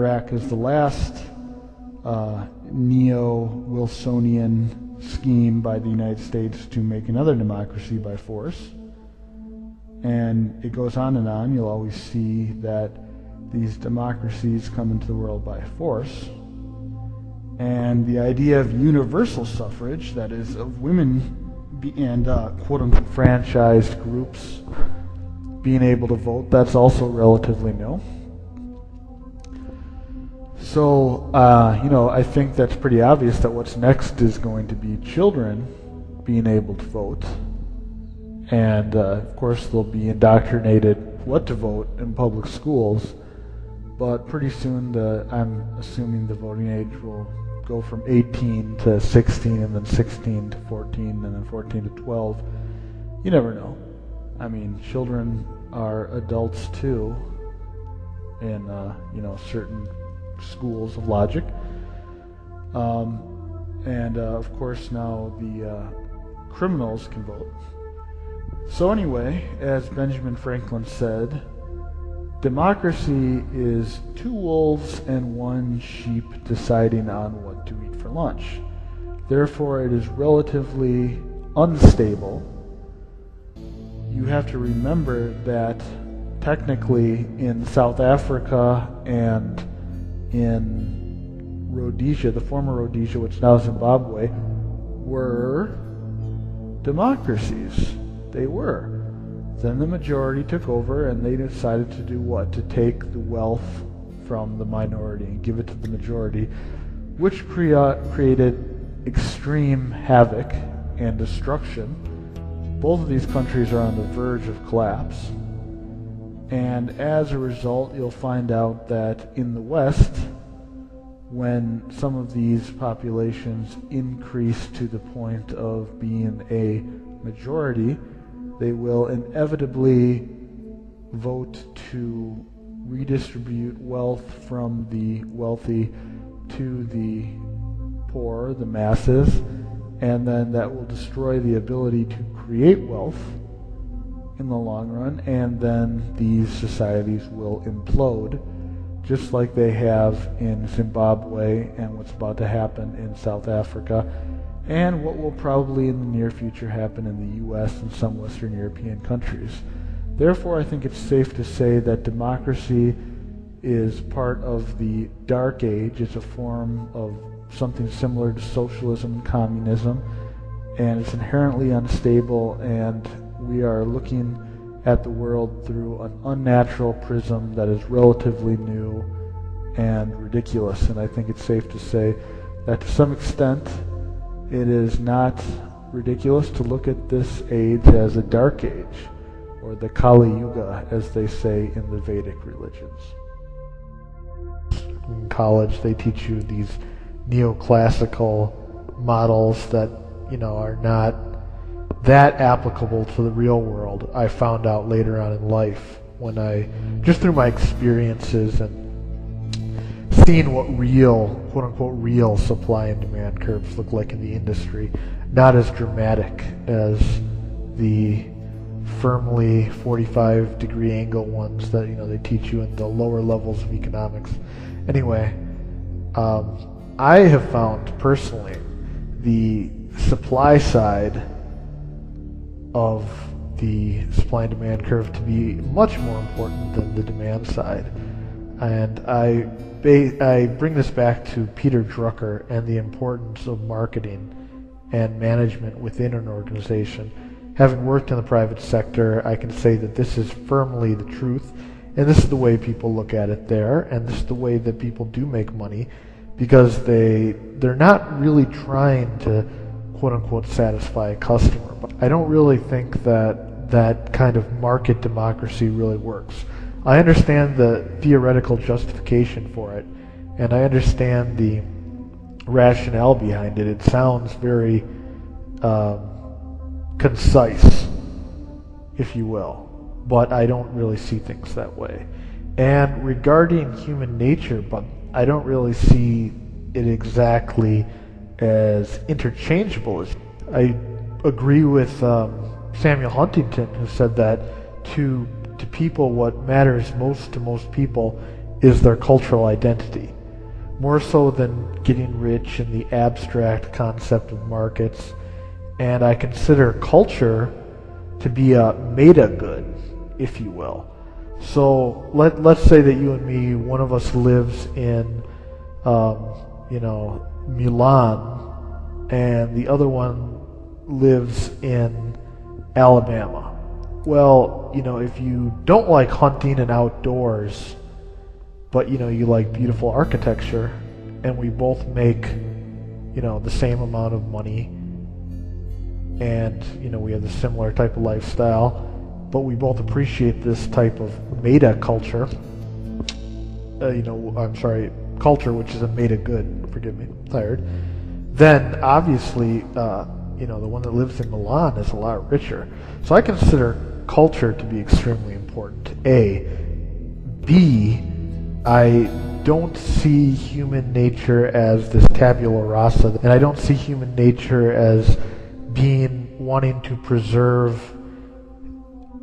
Iraq is the last neo-Wilsonian scheme by the United States to make another democracy by force. And it goes on and on. You'll always see that these democracies come into the world by force. And the idea of universal suffrage, that is, of women and quote-unquote franchised groups being able to vote, that's also relatively new. So, I think that's pretty obvious that what's next is going to be children being able to vote. And, of course, they'll be indoctrinated what to vote in public schools. But pretty soon, I'm assuming the voting age will go from 18 to 16, and then 16 to 14, and then 14 to 12. You never know. I mean, children are adults too in, certain schools of logic. Of course, now the criminals can vote. So anyway, as Benjamin Franklin said, democracy is two wolves and one sheep deciding on what to eat for lunch. Therefore, it is relatively unstable. You have to remember that technically in South Africa and in Rhodesia, the former Rhodesia, which now is Zimbabwe, were democracies. They were. Then the majority took over, and they decided to do what? To take the wealth from the minority and give it to the majority, which created extreme havoc and destruction. Both of these countries are on the verge of collapse. And as a result, you'll find out that in the West, when some of these populations increase to the point of being a majority, they will inevitably vote to redistribute wealth from the wealthy to the poor, the masses, and then that will destroy the ability to create wealth in the long run, and then these societies will implode, just like they have in Zimbabwe and what's about to happen in South Africa, and what will probably in the near future happen in the US and some Western European countries. Therefore, I think it's safe to say that democracy is part of the dark age. It's a form of something similar to socialism and communism, and it's inherently unstable, and we are looking at the world through an unnatural prism that is relatively new and ridiculous. And I think it's safe to say that to some extent it is not ridiculous to look at this age as a dark age, or the Kali Yuga, as they say in the Vedic religions. In college, they teach you these neoclassical models that, are not that applicable to the real world. I found out later on in life when just through my experiences and seeing what real, quote-unquote, real supply and demand curves look like in the industry, not as dramatic as the firmly 45-degree angle ones that, they teach you in the lower levels of economics. Anyway, I have found personally the supply side of the supply and demand curve to be much more important than the demand side. And I bring this back to Peter Drucker and the importance of marketing and management within an organization. Having worked in the private sector, I can say that this is firmly the truth, and this is the way people look at it there, and this is the way that people do make money, because they're not really trying to quote-unquote satisfy a customer. But I don't really think that kind of market democracy really works. I understand the theoretical justification for it, and I understand the rationale behind it. It sounds very concise, if you will, but I don't really see things that way. And regarding human nature, but I don't really see it exactly as interchangeable. I agree with Samuel Huntington, who said that to people, what matters most to most people is their cultural identity, more so than getting rich in the abstract concept of markets. And I consider culture to be a meta good, if you will. So let's say that you and me, one of us lives in, Milan, and the other one lives in Alabama. Well, if you don't like hunting and outdoors, but you like beautiful architecture, and we both make, the same amount of money, and we have the similar type of lifestyle, but we both appreciate this type of meta culture. Culture, which is a meta good. Forgive me, tired. Then obviously, the one that lives in Milan is a lot richer. So I consider culture to be extremely important. A. B. I don't see human nature as this tabula rasa, and I don't see human nature as wanting to preserve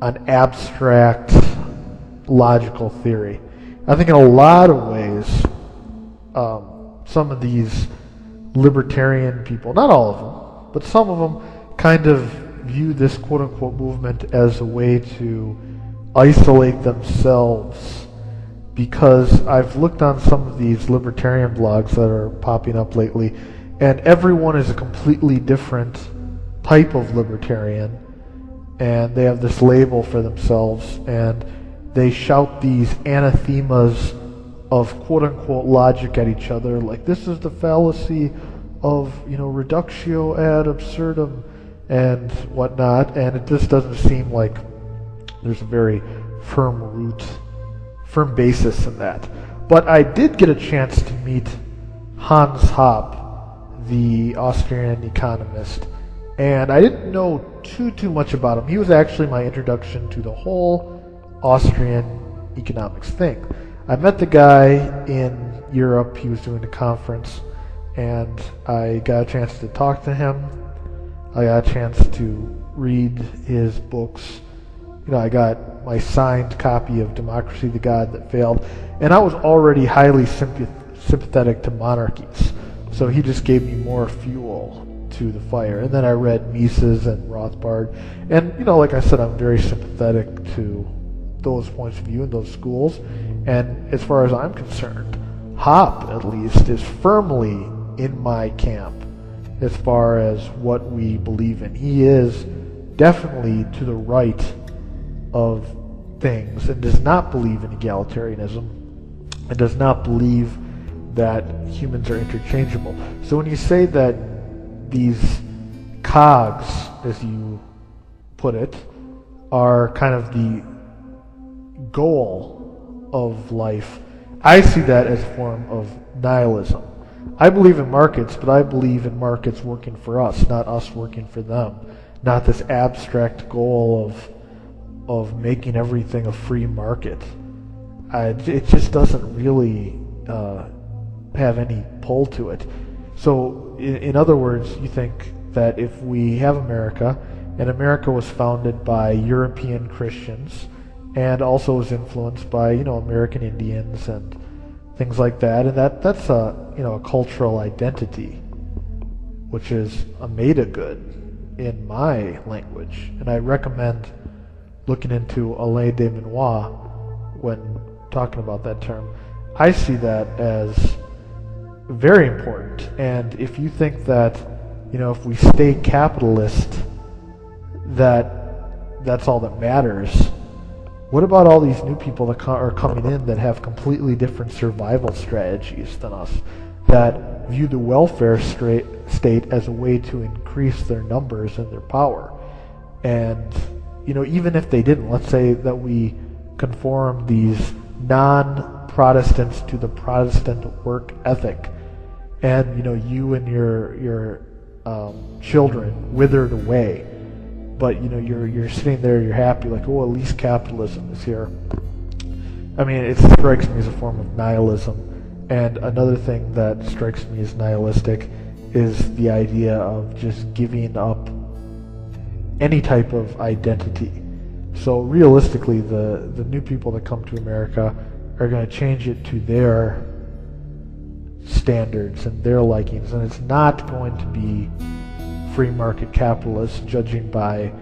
an abstract logical theory. I think in a lot of ways, some of these libertarian people, not all of them, but some of them kind of view this quote-unquote movement as a way to isolate themselves, because I've looked on some of these libertarian blogs that are popping up lately, and everyone is a completely different type of libertarian, and they have this label for themselves, and they shout these anathemas of quote-unquote logic at each other, like this is the fallacy of reductio ad absurdum and whatnot, and it just doesn't seem like there's a very firm basis in that. But I did get a chance to meet Hans Hop, the Austrian economist, and I didn't know too much about him. He was actually my introduction to the whole Austrian economics thing. I met the guy in Europe. He was doing a conference, and I got a chance to talk to him. I got a chance to read his books. I got my signed copy of Democracy, the God That Failed, and I was already highly sympathetic to monarchies. So he just gave me more fuel to the fire. And then I read Mises and Rothbard, and like I said, I'm very sympathetic to those points of view and those schools. And as far as I'm concerned, Hop at least is firmly in my camp as far as what we believe in. He is definitely to the right of things and does not believe in egalitarianism and does not believe that humans are interchangeable. So when you say that these cogs, as you put it, are kind of the goal of life, I see that as a form of nihilism. I believe in markets, but I believe in markets working for us, not us working for them. Not this abstract goal of making everything a free market. It just doesn't really have any pull to it. So, in other words, you think that if we have America, and America was founded by European Christians, and also was influenced by American Indians and things like that, and that's a cultural identity, which is a meta good in my language, and I recommend looking into Alain de Benoit when talking about that term. I see that as very important, and if you think that if we stay capitalist, that's all that matters, what about all these new people that are coming in that have completely different survival strategies than us, that view the welfare state as a way to increase their numbers and their power? And even if they didn't, let's say that we conform these non-Protestants to the Protestant work ethic, and you and your children withered away, but you're sitting there, you're happy, like, oh, at least capitalism is here. I mean, it strikes me as a form of nihilism. And another thing that strikes me as nihilistic is the idea of just giving up any type of identity. So realistically, the new people that come to America, are going to change it to their standards and their likings, and it's not going to be free market capitalists judging by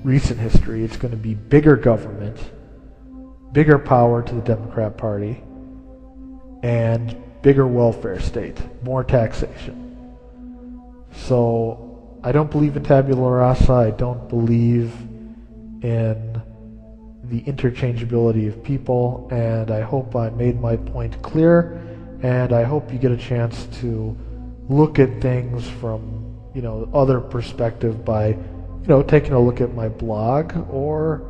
recent history. It's going to be bigger government, bigger power to the Democrat Party, and bigger welfare state, more taxation. So I don't believe in tabula rasa. I don't believe in the interchangeability of people, and I hope I made my point clear, and I hope you get a chance to look at things from other perspective by taking a look at my blog or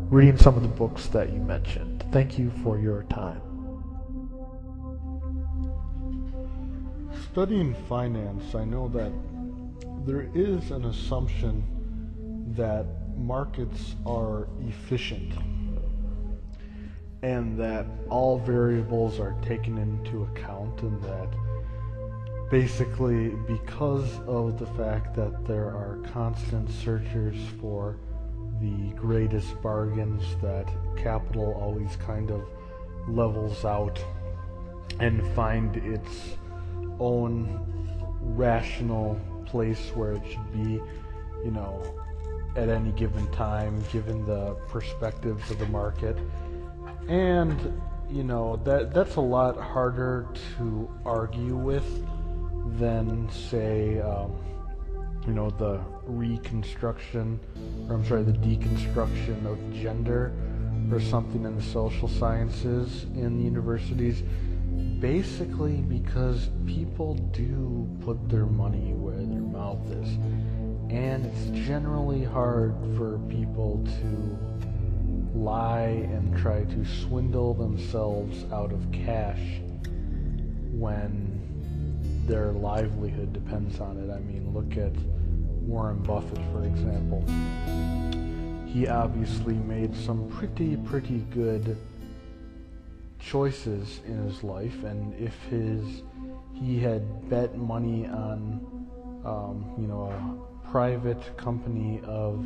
reading some of the books that you mentioned. Thank you for your time. Studying finance, I know that there is an assumption that markets are efficient and that all variables are taken into account, and that basically because of the fact that there are constant searchers for the greatest bargains, that capital always kind of levels out and find its own rational place where it should be, at any given time, given the perspectives of the market. And that's a lot harder to argue with than, say, the deconstruction of gender or something in the social sciences in the universities. Basically because people do put their money where their mouth is, and it's generally hard for people to lie and try to swindle themselves out of cash when their livelihood depends on it. I mean, look at Warren Buffett, for example. He obviously made some pretty good choices in his life, and if he had bet money on a private company of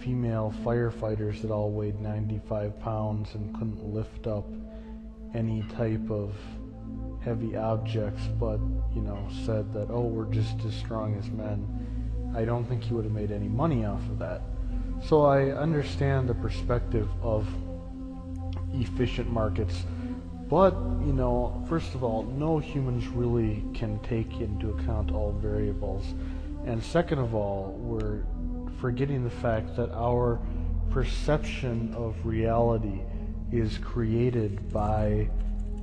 female firefighters that all weighed 95 pounds and couldn't lift up any type of heavy objects, but said that, oh, we're just as strong as men, I don't think he would have made any money off of that. So I understand the perspective of efficient markets, but first of all, no humans really can take into account all variables, and second of all, we're forgetting the fact that our perception of reality is created by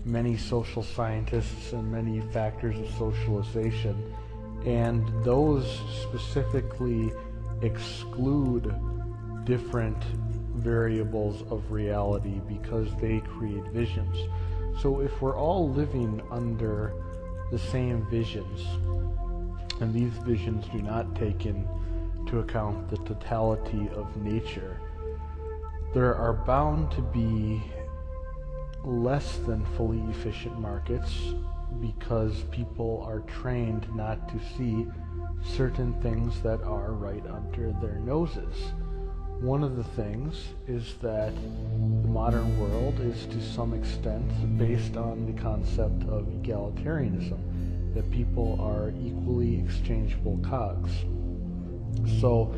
many social scientists and many factors of socialization, and those specifically exclude different variables of reality because they create visions. So if we're all living under the same visions, and these visions do not take into account the totality of nature, there are bound to be less than fully efficient markets because people are trained not to see certain things that are right under their noses. One of the things is that the modern world is to some extent based on the concept of egalitarianism, that people are equally exchangeable cogs. So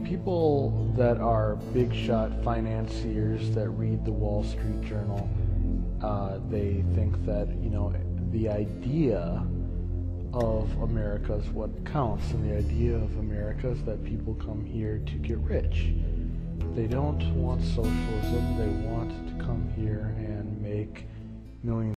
people that are big shot financiers that read the Wall Street Journal, they think that the idea of America is what counts, and the idea of America is that people come here to get rich. They don't want socialism. They want to come here and make millions